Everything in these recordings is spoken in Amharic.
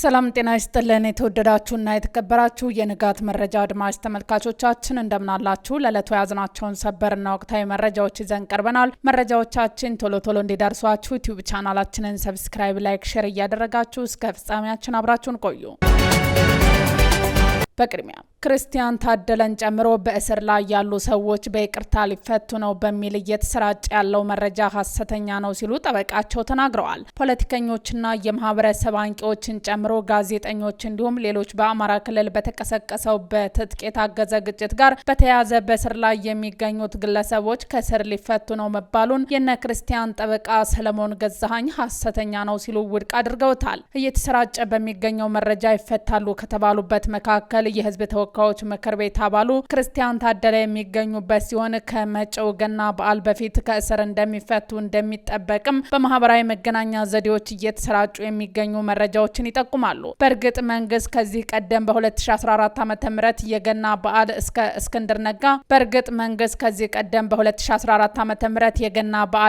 ሰላም ጤና ይስጥልን የተወደዳችሁና የተከበራችሁ የንጋት መረጃ አድማጭ ተመልካቾቻችን እንደምናላችሁ ለዕለቱ ያዝናቸውን ሰበርና ወቅታዊ መረጃዎች ይዘን ቀርበናል። መረጃዎቻችን ቶሎ እንዲደርሷችሁ ዩቲዩብ ቻናላችንን ሰብስክራይብ፣ ላይክ፣ ሼር እያደረጋችሁ እስከ ፍጻሜያችን አብራችሁን ቆዩ። በቅድሚያ ክርስቲያን ታደለን ጨምሮ በእስር ላይ ያሉ ሰዎች በይቅርታ ሊፈቱ ነው በሚል እየተሰራጨ ያለው መረጃ ሐሰተኛ ነው ሲሉ ጠበቃቸው ተናግረዋል። ፖለቲከኞችና የማህበረሰብ አንቂዎችን ጨምሮ ጋዜጠኞች እንዲሁም ሌሎች በአማራ ክልል በተቀሰቀሰው በትጥቅ የታገዘ ግጭት ጋር በተያያዘ በእስር ላይ የሚገኙት ግለሰቦች ከእስር ሊፈቱ ነው መባሉን የነ ክርስቲያን ጠበቃ ሰለሞን ገዛኸኝ ሐሰተኛ ነው ሲሉ ውድቅ አድርገውታል። እየተሰራጨ በሚገኘው መረጃ ይፈታሉ ከተባሉበት መካከል የህዝብ ተወካዮች ምክር ቤት አባሉ ክርስቲያን ታደለ የሚገኙበት ሲሆን ከመጪው ገና በዓል በፊት ከእስር እንደሚፈቱ እንደሚጠበቅም በማህበራዊ መገናኛ ዘዴዎች እየተሰራጩ የሚገኙ መረጃዎችን ይጠቁማሉ። በእርግጥ መንግስት ከዚህ ቀደም በ2014 ዓ.ም የገና በዓል እስክንድር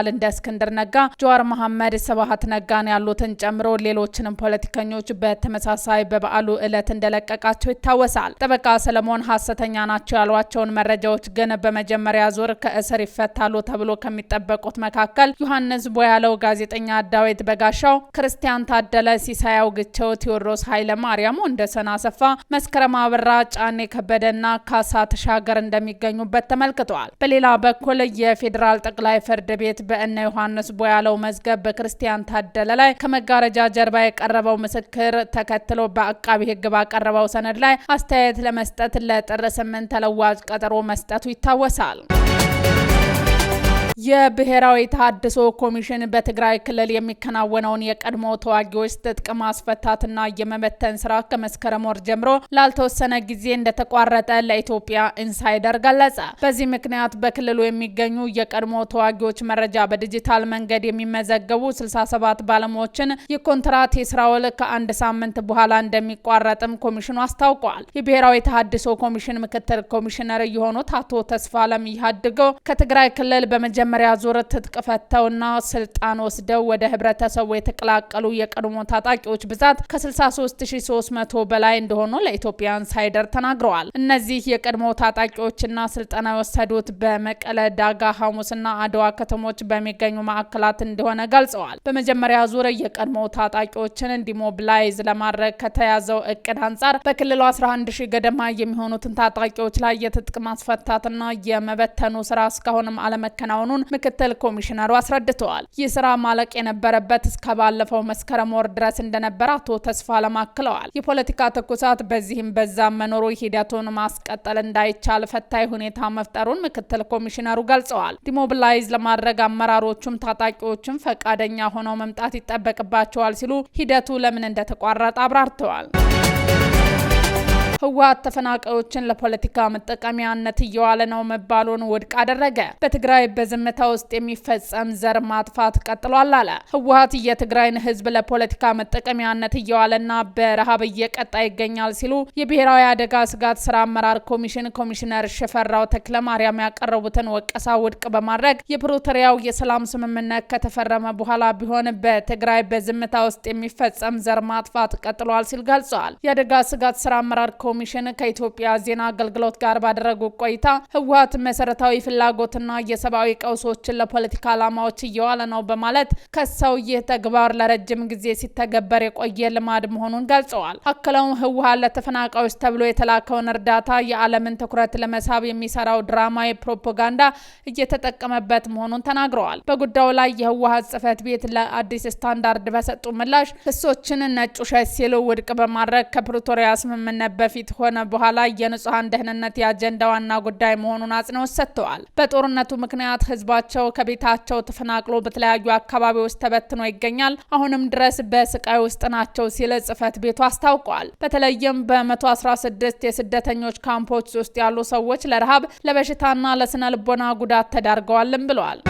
እንደ እስክንድር ነጋ፣ ጀዋር መሐመድ፣ ስብሃት ነጋን ያሉትን ጨምሮ ሌሎችንም ፖለቲከኞች በተመሳሳይ በበዓሉ ዕለት እንደለቀቃቸው ይታወሳል። ጠበቃ ሰለሞን ሐሰተኛ ናቸው ያሏቸውን መረጃዎች ግን በመጀመሪያ ዙር ከእስር ይፈታሉ ተብሎ ከሚጠበቁት መካከል ዮሐንስ ቦያለው፣ ጋዜጠኛ ዳዊት በጋሻው፣ ክርስቲያን ታደለ፣ ሲሳይ አውግቸው፣ ቴዎድሮስ ኃይለ ማርያም፣ ወንደሰን አሰፋ፣ መስከረም አበራ፣ ጫኔ ከበደና ካሳ ተሻገር እንደሚገኙበት ተመልክተዋል። በሌላ በኩል የፌዴራል ጠቅላይ ፍርድ ቤት በእነ ዮሐንስ ቦያለው መዝገብ በክርስቲያን ታደለ ላይ ከመጋረጃ ጀርባ የቀረበው ምስክር ተከትሎ በአቃቢ ሕግ ባቀረበው ሰነድ ላይ አስተያየት ለመስጠት ለጥር 8 ተለዋጭ ቀጠሮ መስጠቱ ይታወሳል። የብሔራዊ ተሃድሶ ኮሚሽን በትግራይ ክልል የሚከናወነውን የቀድሞ ተዋጊዎች ትጥቅ ማስፈታትና የመበተን ስራ ከመስከረም ወር ጀምሮ ላልተወሰነ ጊዜ እንደተቋረጠ ለኢትዮጵያ ኢንሳይደር ገለጸ። በዚህ ምክንያት በክልሉ የሚገኙ የቀድሞ ተዋጊዎች መረጃ በዲጂታል መንገድ የሚመዘገቡ 67 ባለሙያዎችን የኮንትራት የስራ ውል ከአንድ ሳምንት በኋላ እንደሚቋረጥም ኮሚሽኑ አስታውቋል። የብሔራዊ ተሃድሶ ኮሚሽን ምክትል ኮሚሽነር የሆኑት አቶ ተስፋለም ይሃድገው ከትግራይ ክልል በመጀመሪያ ዙር ትጥቅ ፈተውና ስልጣን ወስደው ወደ ህብረተሰቡ የተቀላቀሉ የቀድሞ ታጣቂዎች ብዛት ከ63300 በላይ እንደሆኑ ለኢትዮጵያ ኢንሳይደር ተናግረዋል። እነዚህ የቀድሞ ታጣቂዎችና ስልጠና የወሰዱት በመቀለ፣ ዳጋ፣ ሐሙስና አድዋ ከተሞች በሚገኙ ማዕከላት እንደሆነ ገልጸዋል። በመጀመሪያ ዙር የቀድሞ ታጣቂዎችን ዲሞብላይዝ ለማድረግ ከተያዘው እቅድ አንጻር በክልሉ 11000 ገደማ የሚሆኑትን ታጣቂዎች ላይ የትጥቅ ማስፈታትና የመበተኑ ስራ እስካሁንም አለመከናወኑን ምክትል ኮሚሽነሩ አስረድተዋል። ይህ ስራ ማለቅ የነበረበት እስከ ባለፈው መስከረም ወር ድረስ እንደነበር አቶ ተስፋለም አክለዋል። የፖለቲካ ትኩሳት በዚህም በዛም መኖሩ ሂደቱን ማስቀጠል እንዳይቻል ፈታኝ ሁኔታ መፍጠሩን ምክትል ኮሚሽነሩ ገልጸዋል። ዲሞብላይዝ ለማድረግ አመራሮቹም ታጣቂዎቹም ፈቃደኛ ሆነው መምጣት ይጠበቅባቸዋል ሲሉ ሂደቱ ለምን እንደተቋረጠ አብራርተዋል። ህወሓት ተፈናቃዮችን ለፖለቲካ መጠቀሚያነት እየዋለ ነው መባሉን ውድቅ አደረገ። በትግራይ በዝምታ ውስጥ የሚፈጸም ዘር ማጥፋት ቀጥሏል አለ። ህወሓት የትግራይን ህዝብ ለፖለቲካ መጠቀሚያነት እየዋለና በረሃብ እየቀጣ ይገኛል ሲሉ የብሔራዊ አደጋ ስጋት ስራ አመራር ኮሚሽን ኮሚሽነር ሽፈራው ተክለማርያም ያቀረቡትን ወቀሳ ውድቅ በማድረግ የፕሪቶሪያው የሰላም ስምምነት ከተፈረመ በኋላ ቢሆን በትግራይ በዝምታ ውስጥ የሚፈጸም ዘር ማጥፋት ቀጥሏል ሲል ገልጸዋል። የአደጋ ስጋት ስራ አመራር ኮሚሽን ከኢትዮጵያ ዜና አገልግሎት ጋር ባደረጉ ቆይታ ህወሓት መሰረታዊ ፍላጎትና የሰብአዊ ቀውሶችን ለፖለቲካ ዓላማዎች እየዋለ ነው በማለት ከሰው ይህ ተግባር ለረጅም ጊዜ ሲተገበር የቆየ ልማድ መሆኑን ገልጸዋል። አክለውም ህወሓት ለተፈናቃዮች ተብሎ የተላከውን እርዳታ የዓለምን ትኩረት ለመሳብ የሚሰራው ድራማዊ ፕሮፓጋንዳ እየተጠቀመበት መሆኑን ተናግረዋል። በጉዳዩ ላይ የህወሓት ጽህፈት ቤት ለአዲስ ስታንዳርድ በሰጡ ምላሽ ክሶችን ነጭ ውሸት ሲሉ ውድቅ በማድረግ ከፕሪቶሪያ ስምምነት በፊት ሆነ በኋላ የንጹሃን ደህንነት የአጀንዳ ዋና ጉዳይ መሆኑን አጽንኦት ሰጥተዋል። በጦርነቱ ምክንያት ህዝባቸው ከቤታቸው ተፈናቅሎ በተለያዩ አካባቢዎች ተበትኖ ይገኛል። አሁንም ድረስ በስቃይ ውስጥ ናቸው ሲል ጽህፈት ቤቱ አስታውቋል። በተለይም በ116 የስደተኞች ካምፖች ውስጥ ያሉ ሰዎች ለረሃብ፣ ለበሽታና ለስነ ልቦና ጉዳት ተዳርገዋልም ብለዋል።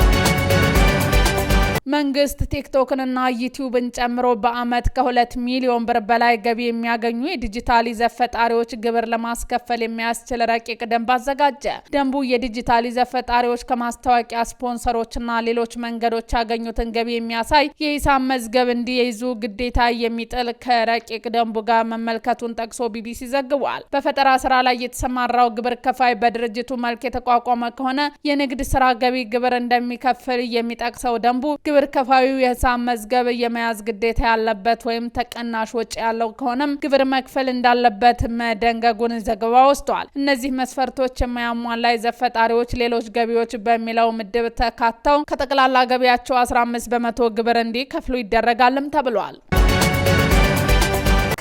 መንግስት ቲክቶክንና ዩቲዩብን ጨምሮ በአመት ከ2 ሚሊዮን ብር በላይ ገቢ የሚያገኙ የዲጂታል ይዘት ፈጣሪዎች ግብር ለማስከፈል የሚያስችል ረቂቅ ደንብ አዘጋጀ። ደንቡ የዲጂታል ይዘት ፈጣሪዎች ከማስታወቂያ ስፖንሰሮችና ሌሎች መንገዶች ያገኙትን ገቢ የሚያሳይ የሂሳብ መዝገብ እንዲይዙ ግዴታ የሚጥል ከረቂቅ ደንቡ ጋር መመልከቱን ጠቅሶ ቢቢሲ ዘግቧል። በፈጠራ ስራ ላይ የተሰማራው ግብር ከፋይ በድርጅቱ መልክ የተቋቋመ ከሆነ የንግድ ስራ ገቢ ግብር እንደሚከፍል የሚጠቅሰው ደንቡ ግብር ከፋዩ የሂሳብ መዝገብ የመያዝ ግዴታ ያለበት ወይም ተቀናሽ ወጪ ያለው ከሆነም ግብር መክፈል እንዳለበት መደንገጉን ዘገባ ወስቷል። እነዚህ መስፈርቶች የማያሟላ ይዘት ፈጣሪዎች ሌሎች ገቢዎች በሚለው ምድብ ተካተው ከጠቅላላ ገቢያቸው 15 በመቶ ግብር እንዲከፍሉ ይደረጋልም ተብሏል።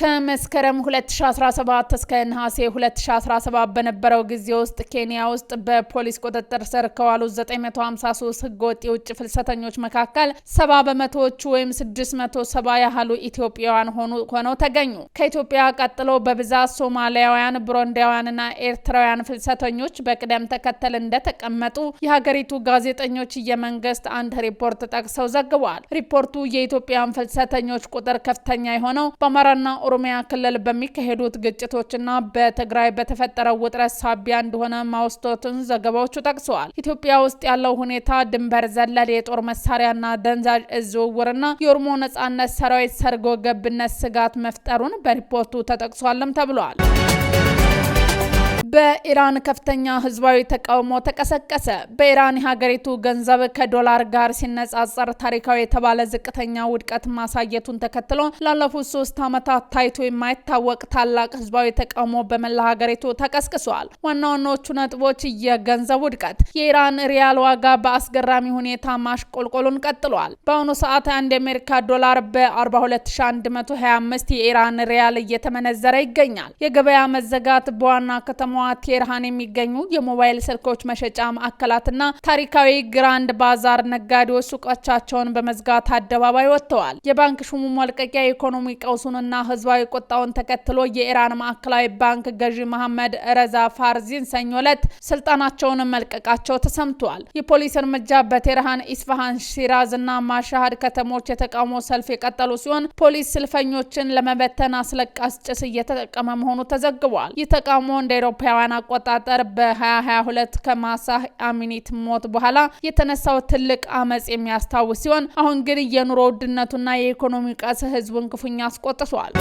ከመስከረም 2017 እስከ ነሐሴ 2017 በነበረው ጊዜ ውስጥ ኬንያ ውስጥ በፖሊስ ቁጥጥር ስር ከዋሉ 953 ህገወጥ የውጭ ፍልሰተኞች መካከል 70 በመቶዎቹ ወይም 670 ያህሉ ኢትዮጵያውያን ሆነው ተገኙ። ከኢትዮጵያ ቀጥሎ በብዛት ሶማሊያውያን፣ ብሩንዲያውያንና ኤርትራውያን ፍልሰተኞች በቅደም ተከተል እንደተቀመጡ የሀገሪቱ ጋዜጠኞች የመንግስት አንድ ሪፖርት ጠቅሰው ዘግቧል። ሪፖርቱ የኢትዮጵያን ፍልሰተኞች ቁጥር ከፍተኛ የሆነው በአማራና ኦሮሚያ ክልል በሚካሄዱት ግጭቶችና በትግራይ በተፈጠረው ውጥረት ሳቢያ እንደሆነ ማውስቶትን ዘገባዎቹ ጠቅሰዋል። ኢትዮጵያ ውስጥ ያለው ሁኔታ ድንበር ዘለል የጦር መሳሪያና ደንዛዥ ዝውውርና የኦሮሞ ነጻነት ሰራዊት ሰርጎ ገብነት ስጋት መፍጠሩን በሪፖርቱ ተጠቅሷልም ተብሏል። በኢራን ከፍተኛ ህዝባዊ ተቃውሞ ተቀሰቀሰ። በኢራን የሀገሪቱ ገንዘብ ከዶላር ጋር ሲነጻጸር ታሪካዊ የተባለ ዝቅተኛ ውድቀት ማሳየቱን ተከትሎ ላለፉት 3 ዓመታት ታይቶ የማይታወቅ ታላቅ ህዝባዊ ተቃውሞ በመላ ሀገሪቱ ተቀስቅሷል። ዋና ዋናዎቹ ነጥቦች የገንዘብ ውድቀት፣ የኢራን ሪያል ዋጋ በአስገራሚ ሁኔታ ማሽቆልቆሉን ቀጥሏል። በአሁኑ ሰዓት አንድ የአሜሪካ ዶላር በ42125 የኢራን ሪያል እየተመነዘረ ይገኛል። የገበያ መዘጋት በዋና ከተማ ቴህራን የሚገኙ የሞባይል ስልኮች መሸጫ ማዕከላትና ታሪካዊ ግራንድ ባዛር ነጋዴዎች ሱቆቻቸውን በመዝጋት አደባባይ ወጥተዋል። የባንክ ሹሙ መልቀቂያ የኢኮኖሚ ቀውሱንና ህዝባዊ ቁጣውን ተከትሎ የኢራን ማዕከላዊ ባንክ ገዢ መሐመድ ረዛ ፋርዚን ሰኞ ዕለት ስልጣናቸውን መልቀቃቸው ተሰምቷል። የፖሊስ እርምጃ በቴህራን፣ ኢስፋሃን፣ ሺራዝ እና ማሻሃድ ከተሞች የተቃውሞ ሰልፍ የቀጠሉ ሲሆን ፖሊስ ሰልፈኞችን ለመበተን አስለቃሽ ጭስ እየተጠቀመ መሆኑ ተዘግቧል። ይህ ተቃውሞ እንደ አውሮፓውያን አቆጣጠር በ2022 ከማሳህ አሚኒት ሞት በኋላ የተነሳው ትልቅ አመጽ የሚያስታውስ ሲሆን አሁን ግን የኑሮ ውድነቱና የኢኮኖሚ ቀውስ ህዝቡን ክፉኛ አስቆጥቷል።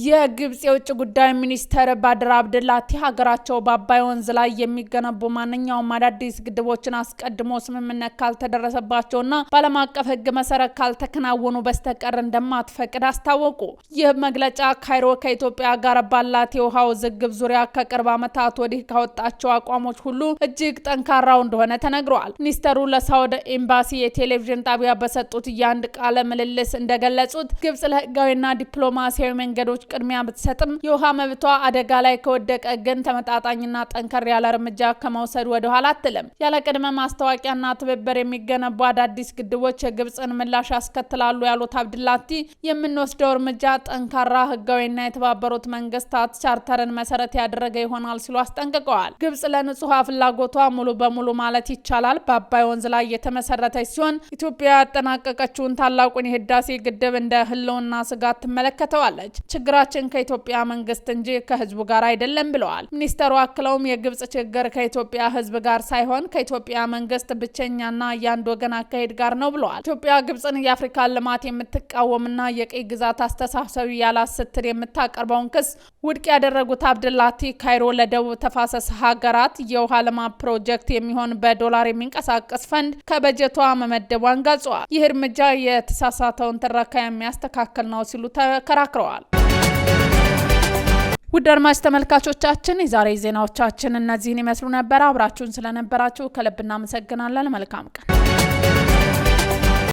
የግብጽ የውጭ ጉዳይ ሚኒስተር ባድር አብድላቲ ሀገራቸው በአባይ ወንዝ ላይ የሚገነቡ ማንኛውም አዳዲስ ግድቦችን አስቀድሞ ስምምነት ካልተደረሰባቸውና በዓለም አቀፍ ህግ መሰረት ካልተከናወኑ በስተቀር እንደማትፈቅድ አስታወቁ። ይህ መግለጫ ካይሮ ከኢትዮጵያ ጋር ባላት የውሃ ውዝግብ ዙሪያ ከቅርብ ዓመታት ወዲህ ካወጣቸው አቋሞች ሁሉ እጅግ ጠንካራው እንደሆነ ተነግሯል። ሚኒስተሩ ለሳውዲ ኤምባሲ የቴሌቪዥን ጣቢያ በሰጡት የአንድ ቃለ ምልልስ እንደገለጹት ግብጽ ለህጋዊና ዲፕሎማሲያዊ መንገዶች ቅድሚያ ብትሰጥም የውሃ መብቷ አደጋ ላይ ከወደቀ ግን ተመጣጣኝና ጠንከር ያለ እርምጃ ከመውሰድ ወደ ኋላ አትልም። ያለ ቅድመ ማስታወቂያና ትብብር የሚገነቡ አዳዲስ ግድቦች የግብጽን ምላሽ ያስከትላሉ ያሉት አብድላቲ የምንወስደው እርምጃ ጠንካራ ህጋዊና የተባበሩት መንግስታት ቻርተርን መሰረት ያደረገ ይሆናል ሲሉ አስጠንቅቀዋል። ግብጽ ለንጹህ ፍላጎቷ ሙሉ በሙሉ ማለት ይቻላል በአባይ ወንዝ ላይ የተመሰረተች ሲሆን ኢትዮጵያ ያጠናቀቀችውን ታላቁን የህዳሴ ግድብ እንደ ህልውና ስጋት ትመለከተዋለች። ችግራችን ከኢትዮጵያ መንግስት እንጂ ከህዝቡ ጋር አይደለም ብለዋል። ሚኒስተሩ አክለውም የግብጽ ችግር ከኢትዮጵያ ህዝብ ጋር ሳይሆን ከኢትዮጵያ መንግስት ብቸኛና የአንድ ወገን አካሄድ ጋር ነው ብለዋል። ኢትዮጵያ ግብጽን የአፍሪካን ልማት የምትቃወምና የቀይ ግዛት አስተሳሰብ ያላት ስትል የምታቀርበውን ክስ ውድቅ ያደረጉት አብድላቲ ካይሮ ለደቡብ ተፋሰስ ሀገራት የውሃ ልማት ፕሮጀክት የሚሆን በዶላር የሚንቀሳቀስ ፈንድ ከበጀቷ መመደቧን ገልጸዋል። ይህ እርምጃ የተሳሳተውን ትረካ የሚያስተካክል ነው ሲሉ ተከራክረዋል። ውድ አድማጭ ተመልካቾቻችን የዛሬ ዜናዎቻችን እነዚህን ይመስሉ ነበር። አብራችሁን ስለነበራችሁ ከልብ እናመሰግናለን። መልካም ቀን።